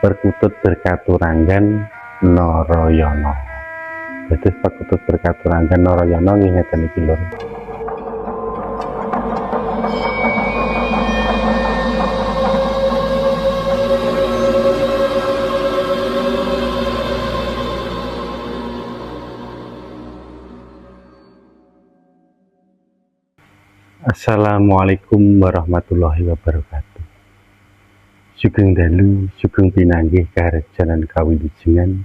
Perkutut berkaturanggan Narayana. Dados perkutut berkaturanggan Narayana nggih ngeten iki lho. Assalamualaikum warahmatullahi wabarakatuh. Sugeng dalu, sugeng pinanggih karejanan kawilujengan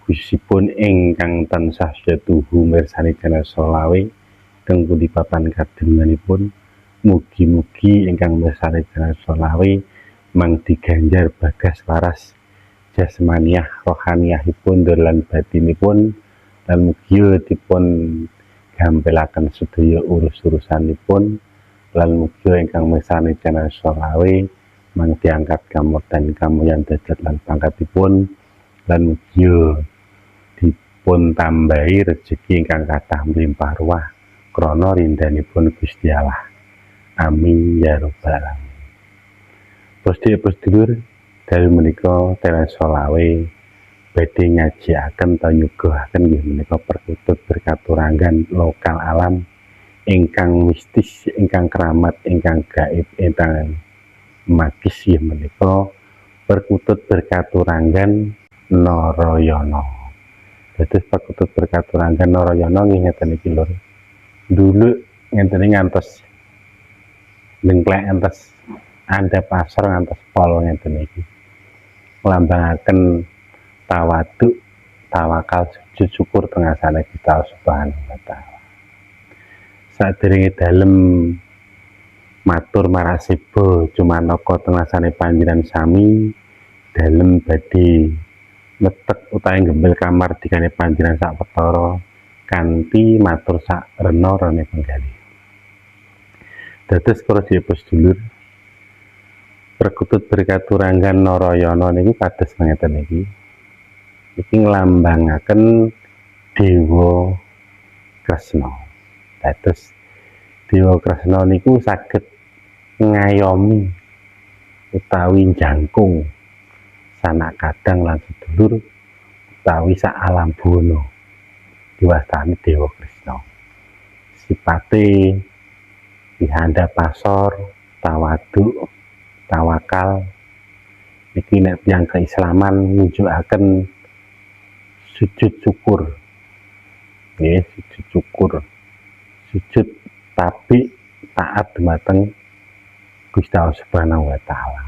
khususipun ingkang tansah setuhu mirsani channel Solawe teng pundi papan kadenganipun. Mugi-mugi ingkang mirsani channel Solawe mang diganjar bagas waras jasmaniah rohaniyahipun lan batinipun, lan mugi dipun gampelaken sedaya urus-urusanipun, lan mugi ingkang mirsani channel Solawe mang diangkat kamurtan kamulyan derajat lan pangkatipun, lan mugi dipun tambahi rejeki ingkang kathah mlimpah ruah krana rindanipun Gusti Allah. Amin ya rabbal alamin. Sedulur, dalu menika channel Solawe badhe nyajiaken ta nyuguhaken nggih menika perkutut berkaturanggan lokal alam ingkang mistis, ingkang keramat, ingkang gaib, ingkang magis nggih menika perkutut berkaturanggan Narayana. Dados perkutut berkaturanggan Narayana nggih ngeten iki lho. Dulu ngenten ngantos lengklek ngantos andhap asor ngantos pol ngenten iki. Nglambangaken tawaduk, tawakal, sujud syukur tengah sana kita Subhanahu wa Ta'ala. Sadèrèngé dalem matur marasiba cumanaka tengah sana panjenengan sami dalem badhe metek utawi gembel kamardikane panjenengan sak petara kanthi matur sak rena-rene penggalih. Dados para sedulur, perkutut berkaturanggan Narayana niki kados ngeten iki. Iki nglambangaken Dewa Kresna. Dados Dewa Kresna niku saged ngayomi utawi jangkung sanak kadang lan sedulur utawi sak alam bono diwastani Dewa Kresna. Sipate dihanda pasor, tawaduk, tawakal. Niki nek tiyang keislaman nunjukaken sujud syukur, nggih, sujud syukur, sujud tapi taat dumateng Gusti Allah Subhanahu wa Ta'ala.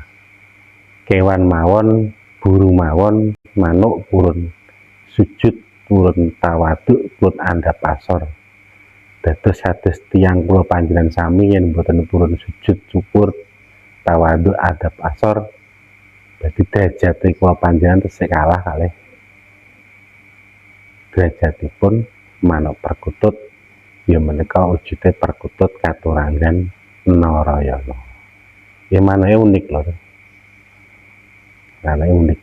Kewan mawon, burung mawon, manuk purun sujud, purun tawaduk, purun andhap asor. Dados kados tiyang kula panjenengan sami yen boten purun sujud syukur, tawaduk, andhap asor, dadi derajat kula panjenengan tesih kalah kalih derajatipun manuk perkutut ya menika wujude perkutut katuranggan Narayana. Ya manake unik lho. Manake unik.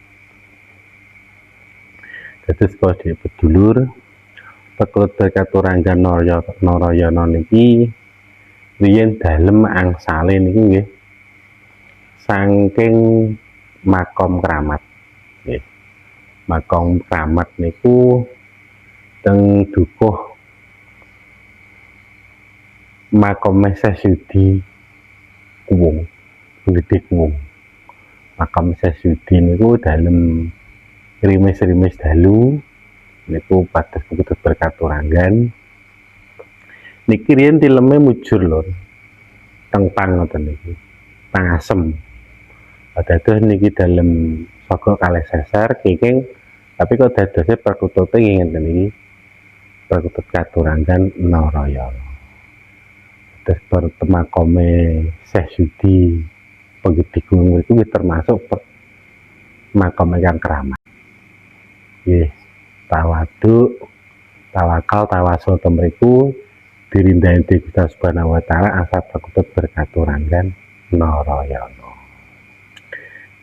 Dados para sedulur, perkutut katuranggan Narayana niki riyen dalem angsale niku nggih saking makom keramat. Nggih. Makom keramat niku teng dukuh makom Sesyudi Kuwung, Gede Kuwung. Makom Sesyudi niku dalem rimis-rimis dalu niku pados perkutut berkaturanggan. Niki riyen tileme mujur lho. Teng pang ngoten niki. Pangasem. Dados niki dalem saka kalih seser kenging tapi kok dadose perkutute ngenten iki. Perkutut katuranggan Narayana. Terus pertemakome Sesyudi Penggede Kuwung itu termasuk makam yang keramat. Nggih, tawaduk, tawakal, tawasul temriku dirindani Gusti Subhanahu wa Ta'ala asal perkutut berkaturanggan Narayana.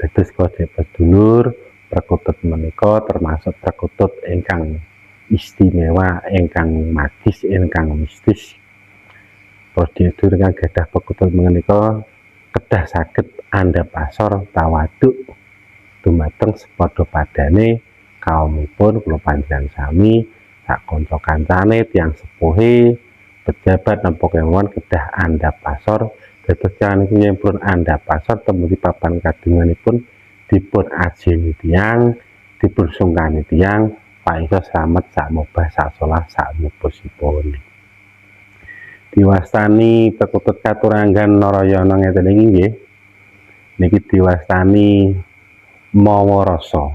Dados sedulur, perkutut menika termasuk perkutut ingkang istimewa, ingkang magis, ingkang mistis. Sedulur ingkang gadah perkutut menika kedah saged andhap asor tawaduk dumateng sepadha padane kaumipun kula panjenengan sami sak kanca kancane tiyang sepuhe pejabat napa kemawon kedah andhap pasor dados tiyang niku nyemplung andhap pasor temudi papan kadunganipun dipun ajeni tiyang dipun sungkani tiyang paisa slamet sak mobah sak solah sak mubosipun. Diwastani Pekutut Katuranggan Narayana ngeten iki nggih. Niki diwastani mawa rasa.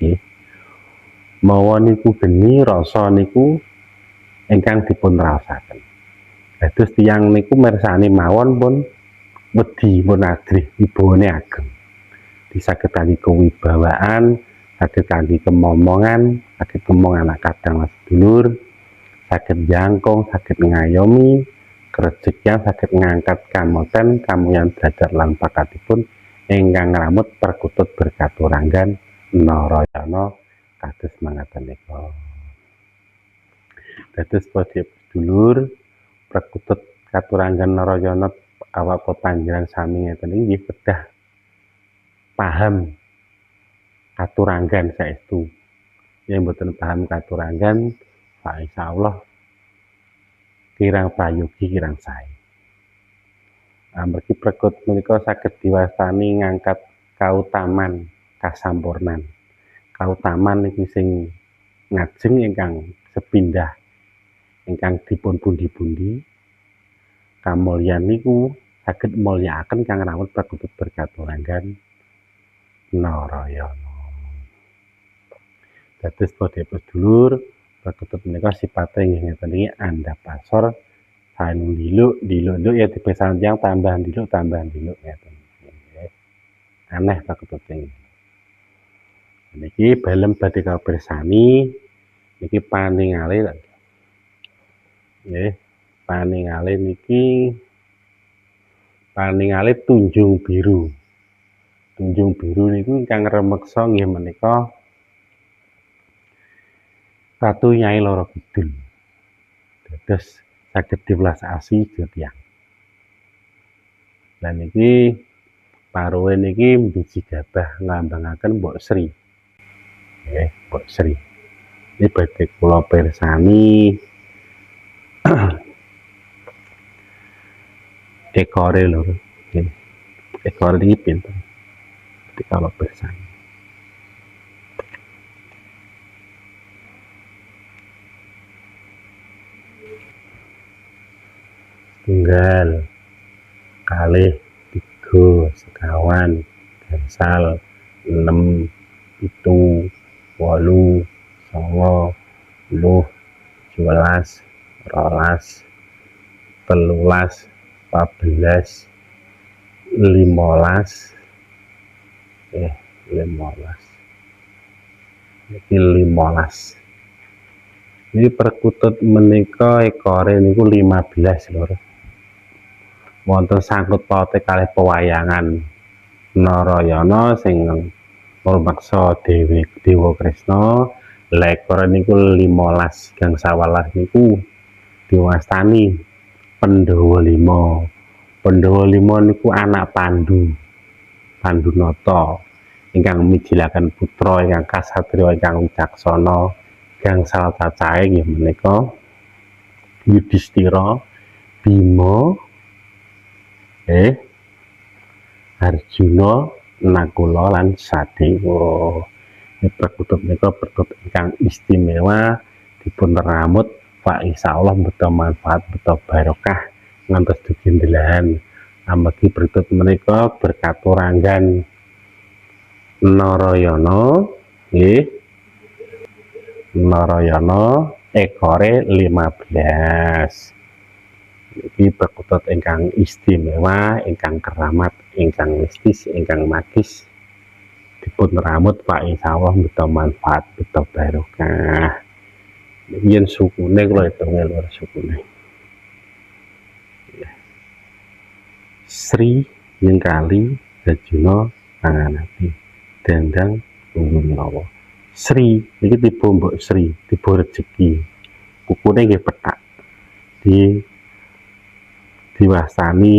Nggih. Mawa niku geni, rasa niku ingkang dipun raosaken. Dados tiyang niku mirsani mawon pun wedi pun adrih wibawane ageng. Disaged kanthi kewibawaan, saged kanthi kemomongan, saged ngomong anak kadang sedulur, saged jangkung, saged ngayomi, kerejekian saged ngangkat kamoten kamuyan derajat lan pakatipun ingkang ngramut Perkutut Berkaturanggan Narayana kados mangkaten nika. Dados sedulur Perkutut Katuranggan Narayana awak panjenengan sami ngeten iki nggih kedah paham katuranggan saestu. Yen mboten paham katuranggan, insyaallah kirang prayogi kirang sae. Amargi Perkutut menika saged diwastani ngangkat kautaman kasampurnan. Kautaman niki sing ngajeng ingkang sepindah ingkang dipun pundi-pundi. Kamulyan niku saged mulyakaken kang rawuh Perkutut Berkaturanggan Narayana. Dados sedulur Perkutut menika sipate nggih ngeten iki andhap pasor saen diluk ya dipesan tiyang tambah diluk ngeten. Aneh Perkutut ini. Niki balem badhe kapirsani niki paningale nggih paningale niki Tunjung Biru. Tunjung Biru niku ingkang remeksa nggih menika Ratu Nyai Loro Kidul. Dados saged diwelas asih tiyang. Lan niki paruwe niki biji gabah nglambangaken Mbok Sri. Nggih, Mbok Sri. Ini badhe kula pirsani ekore lho. Nggih. Ekor iki pinten? Kalau pirsani. Tunggal, kalih, 3, sekawan, gangsal, 6, 7, 8, 9, 10, 11, 12, 13, 14, 15, 15. Ini Perkutut menika ekore niku 15 lho. Wonten sangkut paute kalih pewayangan Narayana sing ngrumaksa Dewa Kresna. Lah ekore niku 15 gangsal 11 niku diwastani Pandhawa 5. Pandhawa 5 niku anak Pandunata ingkang mijilaken putra ingkang kasatriya ingkang wicaksana gangsal cacahe nggih menika Yudhistira, Bima, Arjuna, Nakula lan Sadewa. Perkutut menika perkutut ingkang istimewa dipun ramut Pak insyaallah beto manfaat beto barokah ngantos dugi ndelahan. Amargi Perkutut menika Berkaturanggan Narayana nggih. Narayana ekore 15. Iki Perkutut ingkang istimewa, ingkang keramat, ingkang mistis, ingkang magis dipun ramut Pak insyaallah beto manfaat beto barokah. Yen sukune kula hitunge lho sukune. Sri ing kali Arjuna panganati dandang tunggung lawa. Sri iki tiba Mbok Sri, tiba rezeki. Kukune nggih petak. Diwastani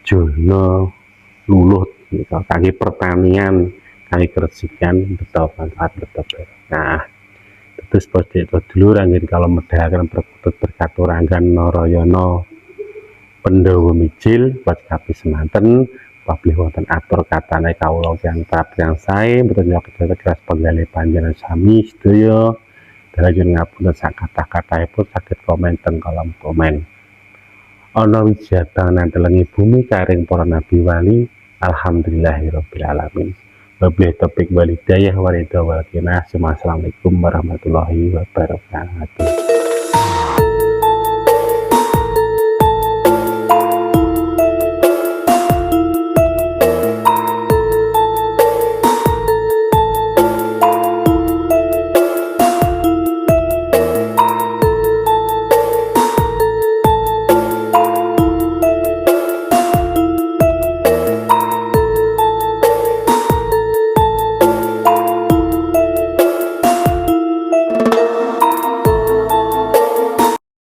Jana Luluh nika kangge pertanian, kangge keresikan beto manfaat beto nah terus posisi dulur angin kalau medalaken perkutut berkaturangan Narayana Pandhawa mijil pacekapi semanten pablih wonten atur katane kawula kang yang sae mboten nyaket keras penggalih panjenengan sami sedaya dalajeng ngapunten sak kathah-kathahipun saged komen teng kolom komen. Ana wijatan nantelengi bumi karing para nabi wali alhamdulillahirabbil alamin. Wabillahi taufiq wal hidayah wa ridha wal qinaah. Assalamualaikum warahmatullahi wabarakatuh.